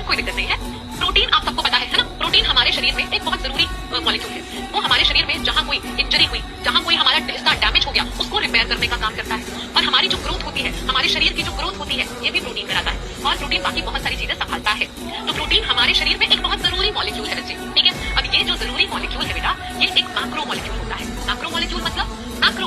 कोई दिक्कत नहीं है। प्रोटीन आप सबको पता है ना, प्रोटीन हमारे शरीर में एक बहुत जरूरी मॉलिक्यूल है। वो हमारे शरीर में जहाँ कोई इंजरी हुई, जहाँ कोई हमारा हिस्सा डैमेज हो गया, उसको रिपेयर करने का काम करता है। और हमारी जो ग्रोथ होती है, हमारे शरीर की जो ग्रोथ होती है, ये भी प्रोटीन कराता है। और प्रोटीन बाकी बहुत सारी चीजें संभालता है। तो प्रोटीन हमारे शरीर में एक बहुत जरूरी मॉलिक्यूल है बच्चे, ठीक है। अब ये जो जरूरी मॉलिक्यूल है बेटा, ये एक मैक्रो मॉलिक्यूल होता है। मैक्रो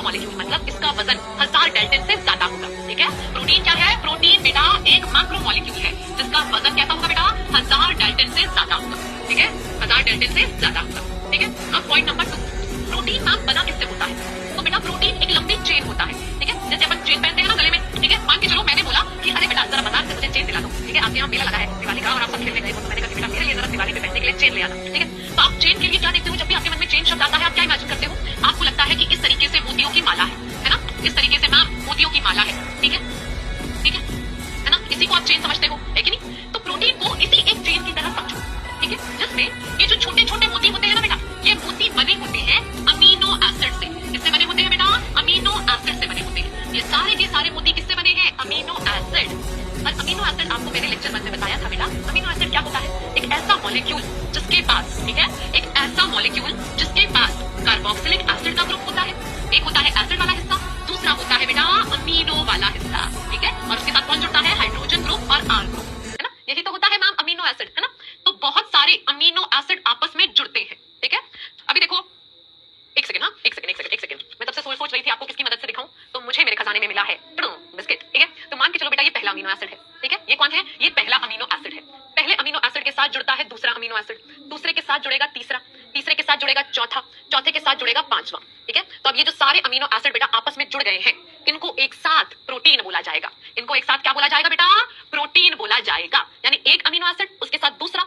मॉलिक्यूल मतलब इसका वजन 1000 डेल्टन से ज्यादा होगा, ठीक है। प्रोटीन क्या है? प्रोटीन बेटा एक मैक्रो मॉलिक्यूल है जिसका वजन कैसा होगा बेटा? 1000 डेल्टन से ज्यादा होगा, ठीक है। 1000 डेल्टन से ज्यादा होगा, ठीक है। अब पॉइंट नंबर 2, प्रोटीन मैम बना किससे होता है? तो बेटा प्रोटीन एक लंबी चेन होता है, ठीक है। जैसे अपन चेन पहनते हैं ना गले में, ठीक है। मान के चलो मैंने बोला कि अरे बेटा जरा बाजार से मुझे चेन दिला दो, ठीक है। आपके यहाँ मेला लगा है दिवाली का और आप सब खेलने गए हो, तो मैंने कहा बेटा मेरे लिए जरा दिवाली पे पहनने के लिए चेन ले आना, ठीक है। तो आप चेन के लिए क्या देखते हो? जब भी आपके मन में चेन शब्द आता है, आप क्या इमेजिन करते हो? आपको लगता है कि इस तरीके से मोतियों की माला है ना? इस तरीके से मैम मोतियों की माला है, ठीक है, ठीक है ना? इसी को आप चेन समझते हो, है कि नहीं? तो प्रोटीन को इसी एक चेन की तरह समझो, ठीक है। जिसमें ये जो छोटे छोटे मोती होते हैं ना बेटा, ये मोती बने होते हैं अमीनो एसिड से। किससे बने होते हैं बेटा? अमीनो एसिड से बने होते हैं। ये सारे के सारे मोती किससे बने हैं? Amino acid. और अमीनो एसिड आपको मैंने लेक्चर 1 में बताया था बेटा, अमीनो एसिड क्या होता है? एक ऐसा मॉलिक्यूल जिसके पास, ठीक है, एक ऐसा मॉलिक्यूल जिसके पास कार्बोक्सिलिक एसिड का ग्रुप होता है। एक होता है एसिड वाला हिस्सा, दूसरा होता है बेटा अमीनो वाला हिस्सा, ठीक है। और उसके साथ कौन जुड़ता है? हाइड्रोजन ग्रुप और आर ग्रुप, है ना। यही तो होता है मैम अमीनो एसिड, है ना। तो बहुत सारे अमीनो एसिड आपस में जुड़ते हैं, ठीक है। अभी देखो, एक सेकंड, हाँ एक सेकंड, मैं तब से सोच रही थी आपको किसकी मदद से दिखाऊं, तो मुझे मेरे खजाने में मिला है बिस्किट, ठीक है। तो मान के चलो बेटा ये पहला अमीनो एसिड है, ठीक है। ये कौन है? ये पहला अमीनो एसिड है। पहले अमीनो एसिड के साथ जुड़ता है दूसरा अमीनो एसिड, दूसरे के साथ जुड़ेगा तीसरा, तीसरे के साथ जुड़ेगा चौथा, चौथे के साथ जुड़ेगा पांचवा, ठीक है। तो अब ये जो सारे अमीनो एसिड बेटा आपस में जुड़ गए हैं, इनको एक साथ प्रोटीन बोला जाएगा। इनको एक साथ क्या बोला जाएगा बेटा? प्रोटीन बोला जाएगा। यानी एक अमीनो एसिड, उसके साथ दूसरा